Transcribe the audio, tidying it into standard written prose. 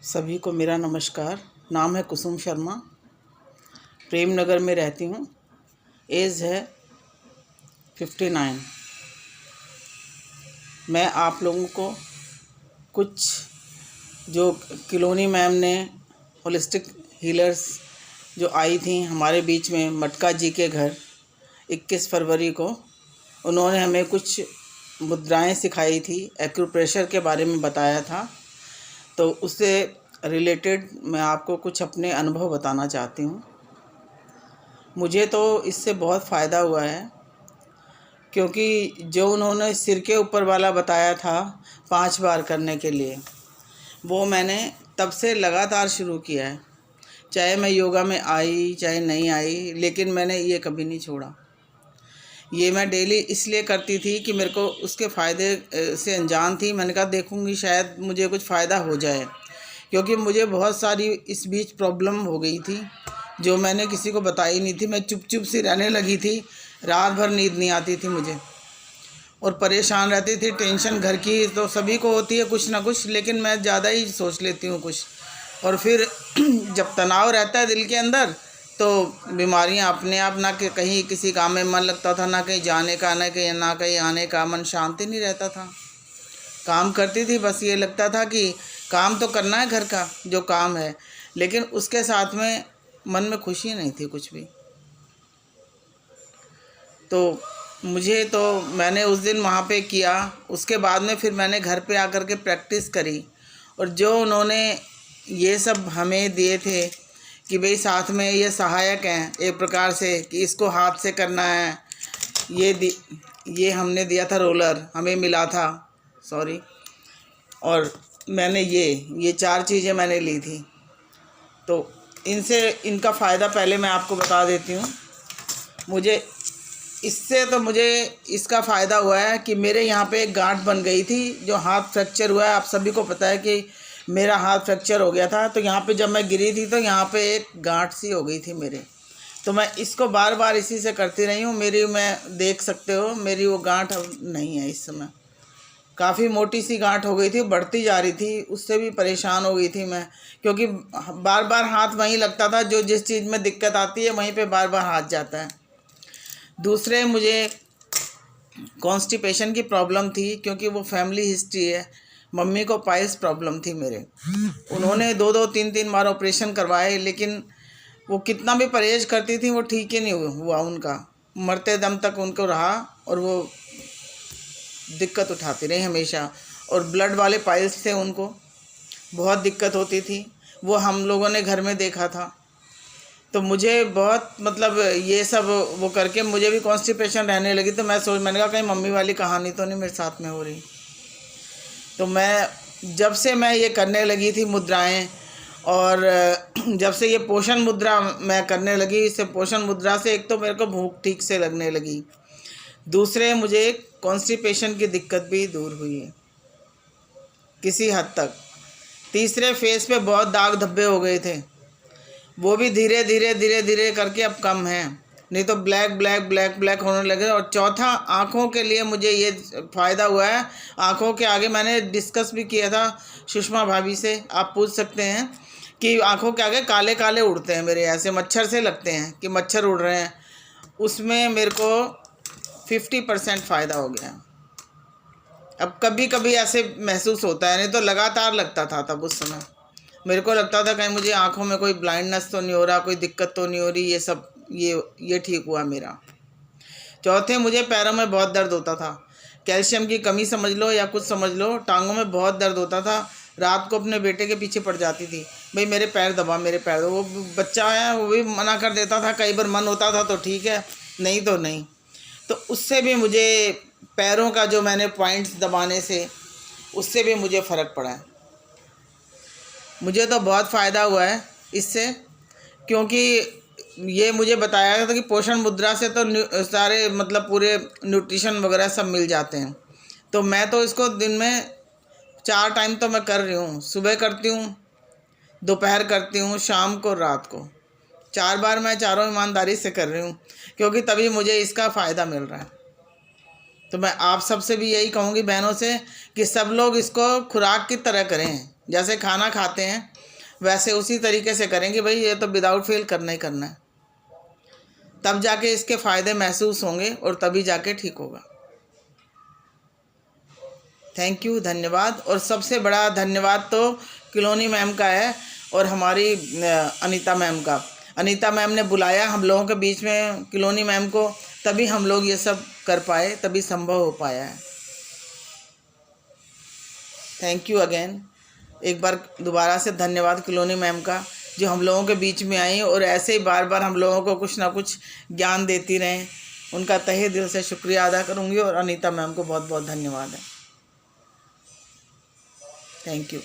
सभी को मेरा नमस्कार। नाम है कुसुम शर्मा, प्रेम नगर में रहती हूँ। एज है 59। मैं आप लोगों को कुछ जो किलोनी मैम ने होलिस्टिक हीलर्स जो आई थी हमारे बीच में मटका जी के घर 21 फरवरी को, उन्होंने हमें कुछ मुद्राएं सिखाई थी, एक्यूप्रेशर के बारे में बताया था। तो उससे रिलेटेड मैं आपको कुछ अपने अनुभव बताना चाहती हूँ। मुझे तो इससे बहुत फ़ायदा हुआ है, क्योंकि जो उन्होंने सिर के ऊपर वाला बताया था 5 बार करने के लिए, वो मैंने तब से लगातार शुरू किया है। चाहे मैं योगा में आई चाहे नहीं आई, लेकिन मैंने ये कभी नहीं छोड़ा। ये मैं डेली इसलिए करती थी कि मेरे को उसके फ़ायदे से अनजान थी। मैंने कहा देखूँगी शायद मुझे कुछ फ़ायदा हो जाए, क्योंकि मुझे बहुत सारी इस बीच प्रॉब्लम हो गई थी जो मैंने किसी को बताई नहीं थी। मैं चुप सी रहने लगी थी, रात भर नींद नहीं आती थी मुझे, और परेशान रहती थी। टेंशन घर की तो सभी को होती है कुछ ना कुछ, लेकिन मैं ज़्यादा ही सोच लेती हूँ कुछ। और फिर जब तनाव रहता है दिल के अंदर, तो बीमारियाँ अपने आप, ना कि कहीं किसी काम में मन लगता था, ना कहीं जाने का, ना कहीं आने का, मन शांति नहीं रहता था। काम करती थी, बस ये लगता था कि काम तो करना है घर का जो काम है, लेकिन उसके साथ में मन में खुशी नहीं थी कुछ भी। तो मैंने उस दिन वहाँ पे किया। उसके बाद में फिर मैंने घर पे आकर के प्रैक्टिस करी, और जो उन्होंने ये सब हमें दिए थे कि भाई साथ में ये सहायक हैं एक प्रकार से, कि इसको हाथ से करना है। ये हमने दिया था, रोलर हमें मिला था, सॉरी। और मैंने ये 4 चीज़ें मैंने ली थी। तो इनका फ़ायदा पहले मैं आपको बता देती हूँ। मुझे इसका फ़ायदा हुआ है कि मेरे यहाँ पे एक गांठ बन गई थी, जो हाथ फ्रैक्चर हुआ है। आप सभी को पता है कि मेरा हाथ फ्रैक्चर हो गया था। तो यहाँ पे जब मैं गिरी थी तो यहाँ पे एक गांठ सी हो गई थी मेरे। तो मैं इसको बार बार इसी से करती रही हूँ। मैं देख सकते हो मेरी वो गांठ अब नहीं है इस समय। काफ़ी मोटी सी गांठ हो गई थी, बढ़ती जा रही थी, उससे भी परेशान हो गई थी मैं, क्योंकि बार बार हाथ वहीं लगता था। जो जिस चीज़ में दिक्कत आती है वहीं पे बार बार हाथ जाता है। दूसरे, मुझे कॉन्स्टिपेशन की प्रॉब्लम थी, क्योंकि वो फैमिली हिस्ट्री है। मम्मी को पाइल्स प्रॉब्लम थी मेरे। उन्होंने 2-3 बार ऑपरेशन करवाए, लेकिन वो कितना भी परहेज करती थी वो ठीक ही नहीं हुआ उनका। मरते दम तक उनको रहा, और वो दिक्कत उठाती रही हमेशा। और ब्लड वाले पाइल्स थे, उनको बहुत दिक्कत होती थी। वो हम लोगों ने घर में देखा था। तो मुझे बहुत ये सब वो करके मुझे भी कॉन्स्टिपेशन रहने लगी। तो मैंने कहा कहीं मम्मी वाली कहानी तो नहीं मेरे साथ में हो रही। तो जब से मैं ये करने लगी थी मुद्राएं, और जब से ये पोषण मुद्रा मैं करने लगी, इससे पोषण मुद्रा से एक तो मेरे को भूख ठीक से लगने लगी, दूसरे मुझे कॉन्स्टिपेशन की दिक्कत भी दूर हुई है किसी हद तक। तीसरे, फेस पे बहुत दाग धब्बे हो गए थे, वो भी धीरे धीरे करके अब कम हैं, नहीं तो ब्लैक होने लगे। और चौथा, आँखों के लिए मुझे ये फ़ायदा हुआ है। आँखों के आगे मैंने डिस्कस भी किया था सुषमा भाभी से, आप पूछ सकते हैं, कि आँखों के आगे काले काले उड़ते हैं मेरे, ऐसे मच्छर से लगते हैं कि मच्छर उड़ रहे हैं। उसमें मेरे को 50% फ़ायदा हो गया। अब कभी कभी ऐसे महसूस होता है, नहीं तो लगातार लगता था। तब उस समय मेरे को लगता था कहीं मुझे आँखों में कोई ब्लाइंडनेस तो नहीं हो रहा, कोई दिक्कत तो नहीं हो रही। ये सब ये ठीक हुआ मेरा। चौथे, मुझे पैरों में बहुत दर्द होता था, कैल्शियम की कमी समझ लो या कुछ समझ लो। टांगों में बहुत दर्द होता था। रात को अपने बेटे के पीछे पड़ जाती थी, भाई मेरे पैर दबा, मेरे पैर दबा। वो बच्चा है, वो भी मना कर देता था। कई बार मन होता था तो ठीक है, नहीं तो नहीं। तो उससे भी मुझे, पैरों का जो मैंने पॉइंट्स दबाने से, उससे भी मुझे फ़र्क पड़ा है। मुझे तो बहुत फ़ायदा हुआ है इससे, क्योंकि ये मुझे बताया गया था कि पोषण मुद्रा से तो सारे पूरे न्यूट्रिशन वगैरह सब मिल जाते हैं। तो मैं तो इसको दिन में 4 टाइम तो मैं कर रही हूँ। सुबह करती हूँ, दोपहर करती हूँ, शाम को, रात को। 4 बार मैं चारों ईमानदारी से कर रही हूँ, क्योंकि तभी मुझे इसका फ़ायदा मिल रहा है। तो मैं आप सबसे भी यही कहूँगी, बहनों से, कि सब लोग इसको खुराक की तरह करें। जैसे खाना खाते हैं वैसे उसी तरीके से करेंगे भाई, ये तो विदाउट फेल करना ही करना है, तब जाके इसके फ़ायदे महसूस होंगे और तभी जाके ठीक होगा। थैंक यू, धन्यवाद। और सबसे बड़ा धन्यवाद तो किलोनी मैम का है और हमारी अनीता मैम का। अनीता मैम ने बुलाया हम लोगों के बीच में किलोनी मैम को, तभी हम लोग ये सब कर पाए, तभी संभव हो पाया है। थैंक यू अगेन, एक बार दोबारा से धन्यवाद किलोनी मैम का, जो हम लोगों के बीच में आई और ऐसे ही बार बार हम लोगों को कुछ ना कुछ ज्ञान देती रहें। उनका तहे दिल से शुक्रिया अदा करूँगी और अनीता मैम को बहुत बहुत धन्यवाद है। Thank you.